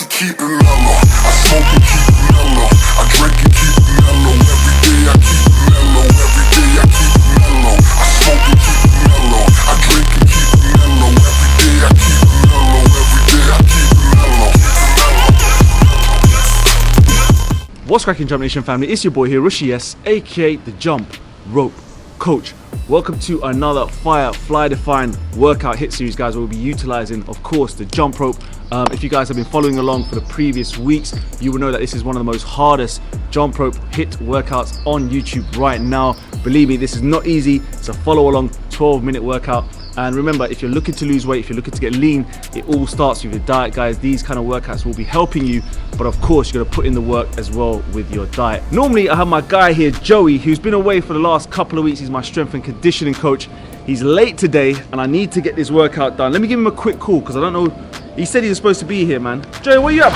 to keep it mellow. I smoke and keep it mellow. I drink and keep it mellow. Every day I keep it mellow. Every day I keep it mellow. I smoke and keep it mellow. I drink and keep it mellow. Every day I keep it mellow. Every day I keep it mellow. What's cracking, Jump Nation family? It's your boy here, Rushy S, aka the Jump Rope Coach. Welcome to another fire fly defined workout hit series, guys. We'll be utilizing, of course, the jump rope. If you guys have been following along for the previous weeks, you will know that this is one of the most hardest jump rope hit workouts on YouTube right now. Believe me, this is not easy. It's a follow along 12-minute workout. And remember, if you're looking to lose weight, if you're looking to get lean, it all starts with your diet, guys. These kind of workouts will be helping you, but of course, you're gonna put in the work as well with your diet. Normally, I have my guy here, Joey, who's been away for the last couple of weeks. He's my strength and conditioning coach. He's late today, and I need to get this workout done. Let me give him a quick call, because I don't know. He said he was supposed to be here, man. Joey, where you at,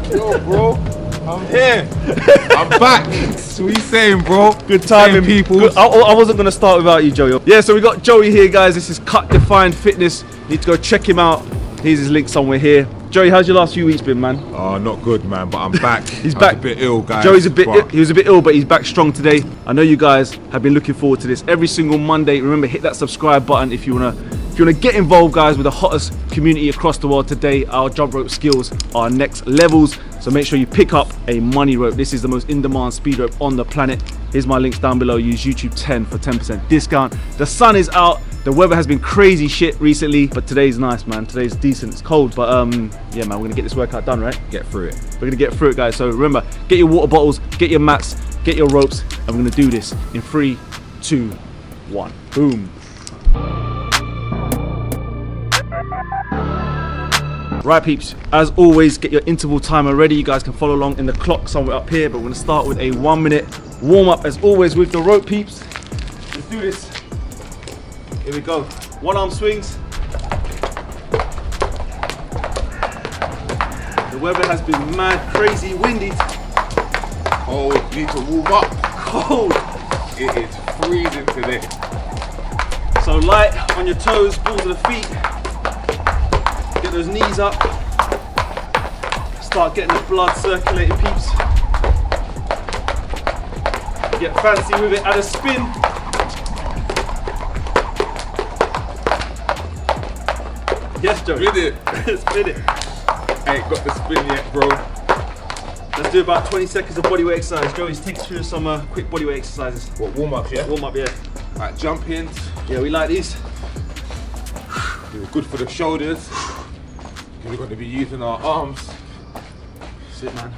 bro? Yo, bro, I'm here. I'm back. So what you saying, bro? Good timing, people. Good. I wasn't going to start without you, Joey. Yeah, so we got Joey here, guys. This is Cut Defined Fitness. You need to go check him out. Here's his link somewhere here. Joey, how's your last few weeks been, man? Oh, not good, man, but I'm back. He's back. A bit ill, guys. Joey's he was a bit ill, but he's back strong today. I know you guys have been looking forward to this every single Monday. Remember, hit that subscribe button if you wanna get involved, guys, with the hottest community across the world. Today, our jump rope skills are next levels. So make sure you pick up a money rope. This is the most in-demand speed rope on the planet. Here's my links down below. Use YouTube 10 for 10% discount. The sun is out. The weather has been crazy shit recently, but today's nice, man. Today's decent. It's cold, but yeah, man, we're gonna get this workout done, right? Get through it. We're gonna get through it, guys. So remember, get your water bottles, get your mats, get your ropes, and we're gonna do this in 3, 2, 1. Boom. Right, peeps, as always, get your interval timer ready. You guys can follow along in the clock somewhere up here, but we're gonna start with a 1-minute warm-up, as always, with the rope, peeps. Let's do this. Here we go. One arm swings. The weather has been mad, crazy, windy. Oh, you need to warm up. Cold. It is freezing today. So light on your toes, balls of the feet. Get those knees up. Start getting the blood circulating, peeps. Get fancy with it, add a spin. Yes, Joe. Spin it. Spin it. I ain't got the spin yet, bro. Let's do about 20 seconds of bodyweight exercise. Joey, take us through some quick bodyweight exercises. What, warm up, yeah? Warm up, yeah. Like jump ins. Yeah, we like these. They're good for the shoulders. We're going to be using our arms. Sit, man.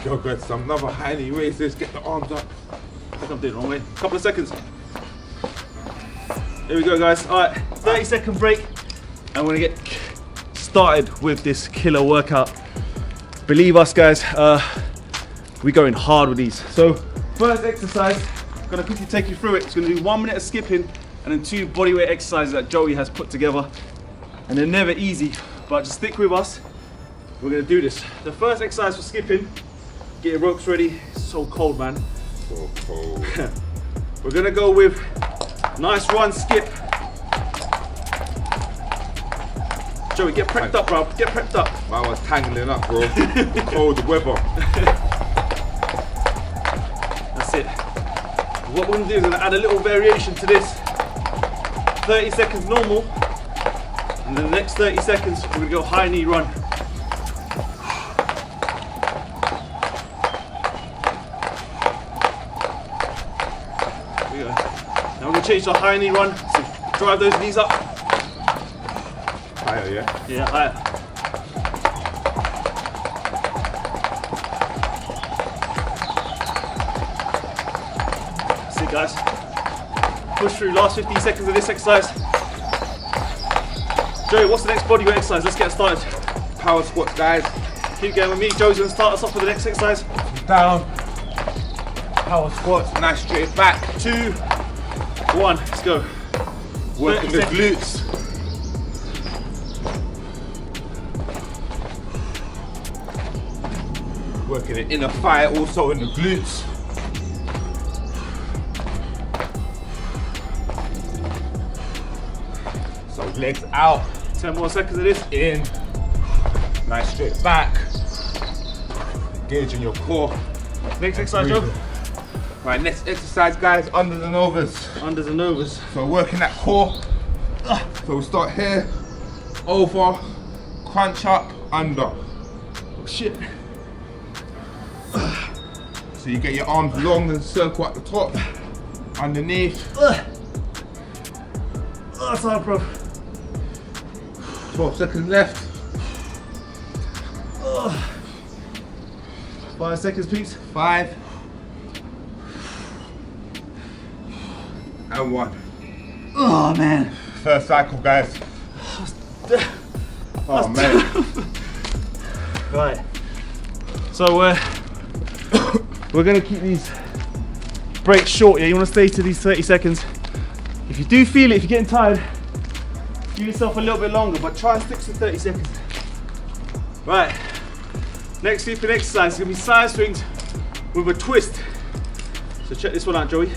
Yo, got some another high knee raises. Get the arms up. I think I'm doing it the wrong way. Couple of seconds. Here we go, guys. All right, 30-second break. And we're gonna get started with this killer workout. Believe us, guys, we're going hard with these. So first exercise, I'm gonna quickly take you through it. It's gonna do 1 minute of skipping and then 2 bodyweight exercises that Joey has put together. And they're never easy, but just stick with us. We're gonna do this. The first exercise for skipping, get your ropes ready. It's so cold, man. So cold. We're gonna go with nice run, skip. Joey, get prepped up, bro. Get prepped up. Man was tangling up, bro. Cold weather. That's it. What we're gonna do is gonna add a little variation to this. 30 seconds normal, and then the next 30 seconds we're gonna go high knee run. Here we go. Now we're gonna change to a high knee run. So drive those knees up. Higher, yeah? Yeah, higher. That's it, guys. Push through last 15 seconds of this exercise. Joey, what's the next bodyweight exercise? Let's get started. Power squats, guys. Keep going with me. Joey's gonna start us off with the next exercise. Down. Power squats, nice straight back. 2, 1, let's go. Working the 30 glutes. Working the inner thigh, also in the glutes. So legs out. 10 more seconds of this. In. Nice straight back. Engage in your core. Next exercise, Joe. Right, next exercise, guys, unders and overs. Unders and overs. So working that core. So we start here, over, crunch up, under. Oh shit. So you get your arms long and circle at the top, underneath. That's hard, bro. 12 seconds left. 5 seconds, please. 5. And 1. Oh man. First cycle, guys. Oh man. Right. So we're gonna keep these breaks short. Yeah, you want to stay to these 30 seconds. If you do feel it, if you're getting tired, give yourself a little bit longer, but try and stick to 30 seconds. Right. Next sleeping exercise is gonna be side swings with a twist. So check this one out, Joey.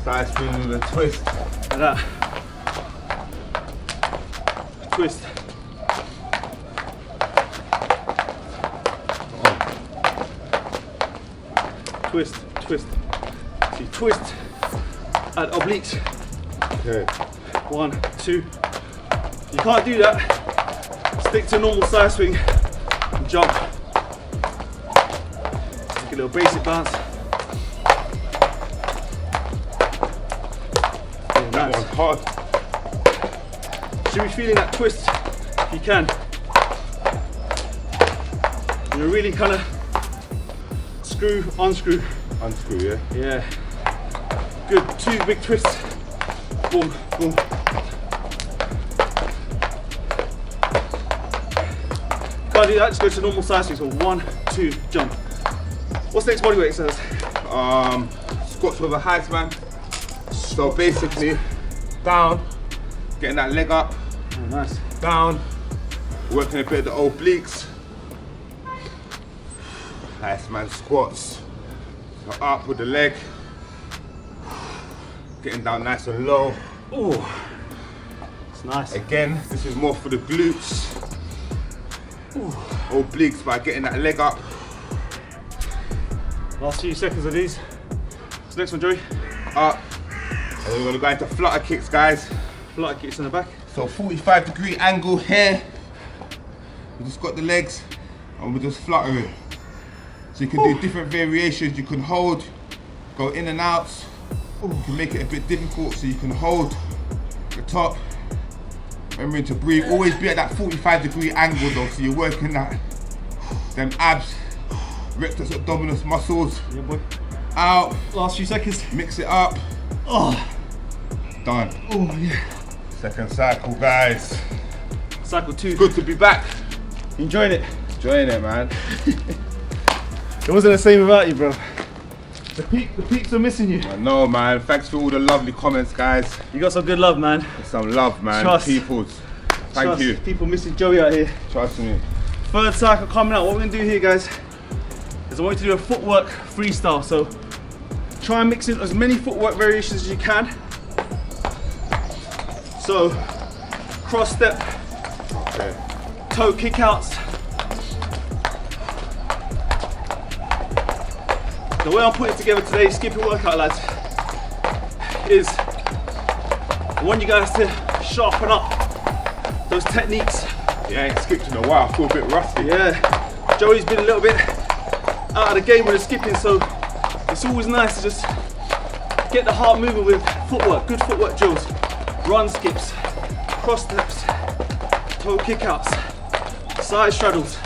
Side swing with a twist. Like that. Twist. Twist, twist. So you twist at obliques. Okay. 1, 2. You can't do that. Stick to a normal side swing and jump. Take a little basic bounce. Yeah, That nice. one's hard. Should be feeling that twist if you can. You're really kind of screw, unscrew. Unscrew, yeah? Yeah. Good. 2 big twists. Boom, boom. Can't do that, just go to normal side swing. So 1, 2, jump. What's the next bodyweight exercise? Squats with a height, man. So basically, down, getting that leg up, Oh, nice. down, working a bit of the obliques. Nice, man, squats. So up with the leg, getting down nice and low. Ooh. It's nice. Again, this is more for the glutes. Obliques by getting that leg up. Last few seconds of these. What's the next one, Joey? Up. And then we're gonna go into flutter kicks, guys. Flutter kicks in the back. So 45-degree angle here. We just got the legs and we're just fluttering. So you can do different variations. You can hold, go in and out. You can make it a bit difficult so you can hold the top. Remembering to breathe, always be at that 45-degree angle though, so you're working that, them abs, rectus abdominis muscles. Yeah, boy. Out, Last few seconds. mix it up. Oh. Done. Oh, yeah. Second cycle, guys. Cycle 2. Good to be back. Enjoying it. Enjoying it, man. It wasn't the same without you, bro. The peaks are missing you. I know, man. Thanks for all the lovely comments, guys. You got some good love, man. Some love, man. Trust. Peoples. Thank Trust. you. People missing Joey out here. Trust me. Third cycle coming out. What we're gonna do here, guys, is I want you to do a footwork freestyle. So try and mix in as many footwork variations as you can. So cross step, Okay. toe kickouts. The way I'm putting together today's skipping workout, lads, is I want you guys to sharpen up those techniques. Yeah, I ain't skipped in a while. I feel a bit rusty. Yeah, Joey's been a little bit out of the game with the skipping, so it's always nice to just get the heart moving with footwork, good footwork drills, run skips, cross steps, toe kickouts, side straddles.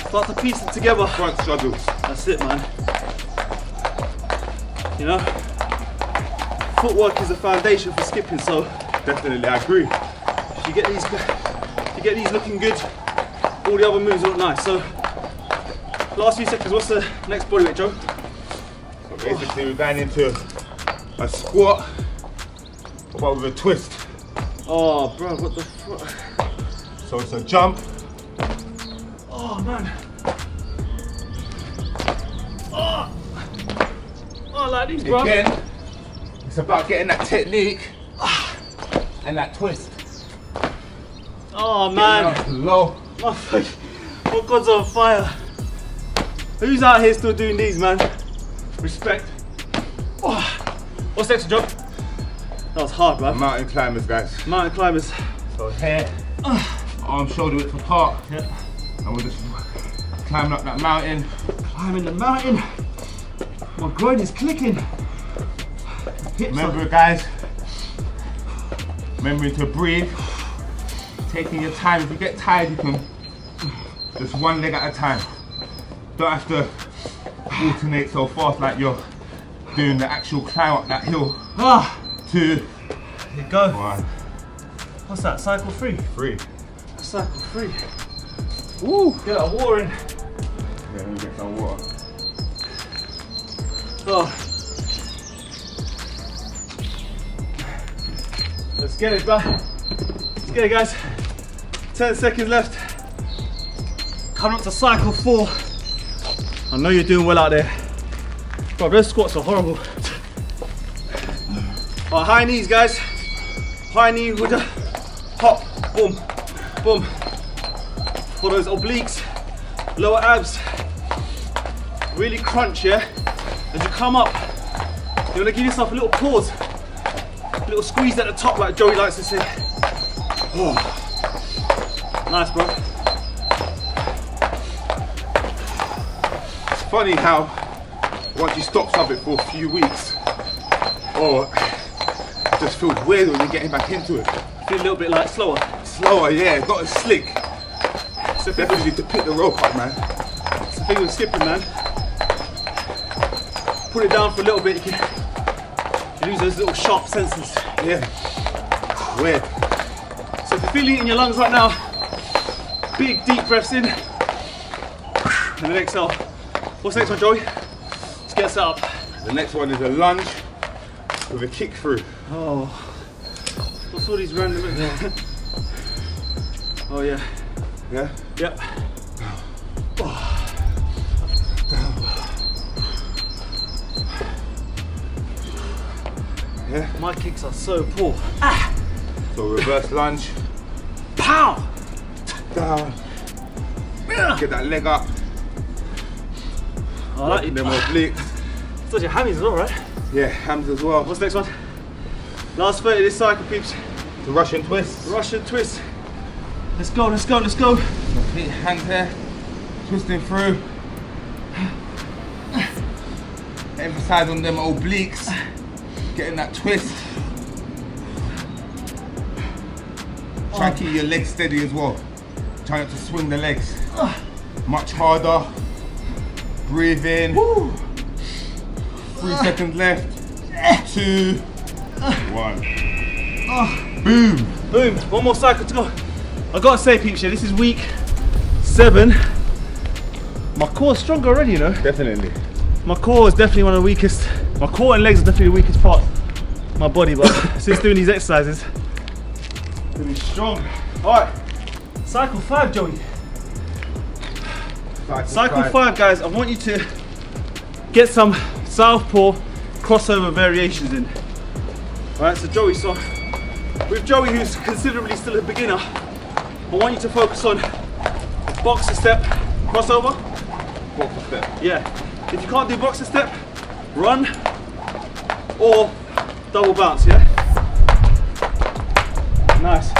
Start to piece it together. Front struggles. That's it, man. You know, footwork is the foundation for skipping, so Definitely, I agree. if you get these looking good, all the other moves look nice. So last few seconds, what's the next bodyweight, Joe? So basically, we're going into a squat, but with a twist. Oh, bro, what the fuck? So it's a jump. Oh, man. Oh, I like these, bro. Again, it's about getting that technique and that twist. Oh man. Low. My God's on fire. Who's out here still doing these, man? Respect. Oh. What's next, Joe? That was hard, man. Mountain climbers, guys. Mountain climbers. So here, arm shoulder width apart. Yeah. And we're just climbing up that mountain. Climbing the mountain. My groin is clicking. Hips Remember, guys, remembering to breathe. Taking your time. If you get tired, you can just one leg at a time. Don't have to alternate so fast like you're doing the actual climb up that hill. 2, Here you go. 1. What's that? Cycle 3? 3. Cycle 3. Woo! Get that water in. Yeah, let me get some water. Oh. Let's get it, bro. Let's get it, guys. 10 seconds left. Coming up to cycle 4. I know you're doing well out there. Bro, those squats are horrible. Alright, high knees, guys. High knee with a hop. Boom. Boom. For those obliques, lower abs. Really crunch, yeah? As you come up, you want to give yourself a little pause. A little squeeze at the top, like Joey likes to say. Oh. Nice, bro. It's funny how once you stop something for a few weeks, or it just feels weird when you're getting back into it. Feel a little bit like slower. Slower, yeah, not as slick. So definitely need to pick the rope up, man. It's the thing with skipping, man. Put it down for a little bit, you lose those little sharp senses. Yeah, weird. So if you're feeling it in your lungs right now, big deep breaths in, and then exhale. What's next one, Joey? Let's get set up. The next one is a lunge with a kick through. Oh, what's all these random? Oh yeah. Yeah? Yep. Yeah? My kicks are so poor. So reverse lunge, Pow! down, get that leg up, I like working you. them obliques. Those your hammies as well, right? Yeah, hams as well. What's next one? Last 30 this cycle, peeps. The Russian twist. Russian twist. Let's go, let's go, let's go. Feet, hands here, twisting through. Emphasize on them obliques, getting that twist. Try and keep your legs steady as well. Try not to swing the legs. Much harder. Breathe in. 3 seconds left. 2, 1. Boom. Boom, one more cycle to go. I gotta say, peeps, yeah, this is week 7. My core's stronger already, you know. Definitely. My core is definitely one of the weakest. My core and legs are definitely the weakest part of my body, but since doing these exercises, it's been strong. Alright, cycle 5, Joey. Cycle 5, guys, I want you to get some southpaw crossover variations in. Alright, so Joey, with Joey, who's considerably still a beginner, I want you to focus on boxer step, crossover. Boxer step. Yeah. If you can't do boxer step, run or double bounce, yeah? Nice.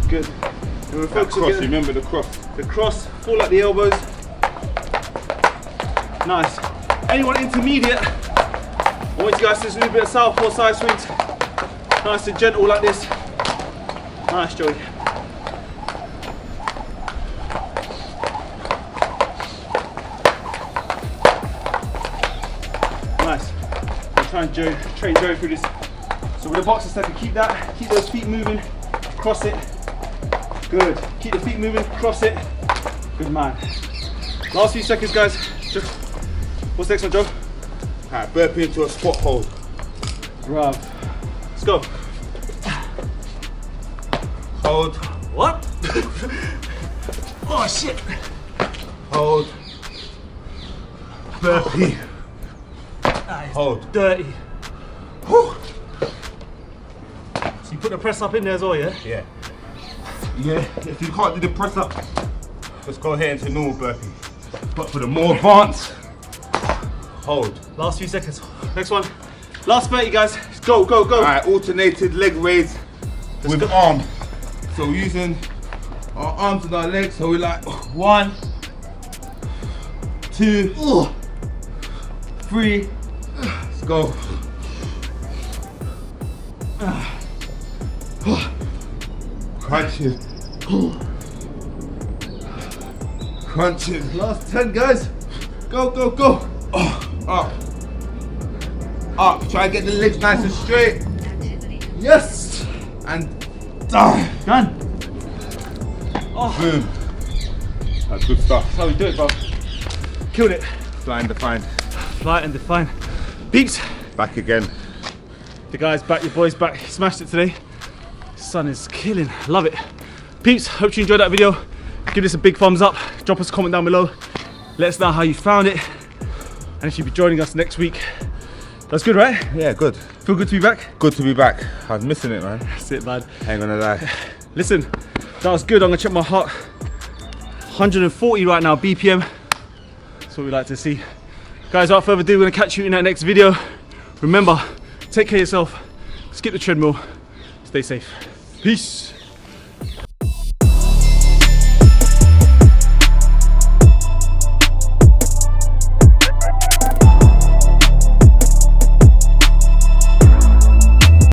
Good. And we're That focusing cross, on remember the cross. the cross, fall at the elbows. Nice. Anyone intermediate, I want you guys to just do a bit of southpaw side swings. Nice and gentle like this. Nice, Joey. Nice. I'm trying to train Joey through this. So with a boxer step, you keep those feet moving, cross it. Good. Keep the feet moving, cross it. Good man. Last few seconds, guys. Just, what's next one, Joe? Alright, burpee into a squat hold. Bruv. Let's go. Hold, What? Oh shit. hold, burpee, That is hold. dirty. Whew. So you put the press up in there as well, yeah? Yeah. Yeah, if you can't do the press up, just go ahead into normal burpee. But for the more advanced, hold. Last few seconds. Next one. Last 30, guys. Go, go, go. All right, alternated leg raise with the arm. So we're using our arms and our legs. So we're like 1, 2, 3. Let's go. Crunches. Crunches. Last 10, guys. Go, go, go. Up. Up. Try and get the legs nice and straight. Yes. And down. Done. Oh, Boom. That's good stuff. that's how we do it, bro. Killed it. Fly and defined. Fly and define. Peeps. Back again. The guy's back, your boy's back. He smashed it today. Sun is killing. Love it. Peeps, hope you enjoyed that video. Give this a big thumbs up. Drop us a comment down below. Let us know how you found it. And if you'll be joining us next week. That's good, right? Yeah, good. Feel good to be back? Good to be back. I was missing it, man. That's it, man. Ain't gonna lie. Listen, that was good. I'm gonna check my heart. 140 right now, BPM. That's what we like to see. Guys, without further ado, we're gonna catch you in that next video. Remember, take care of yourself. Skip the treadmill. Stay safe. Peace.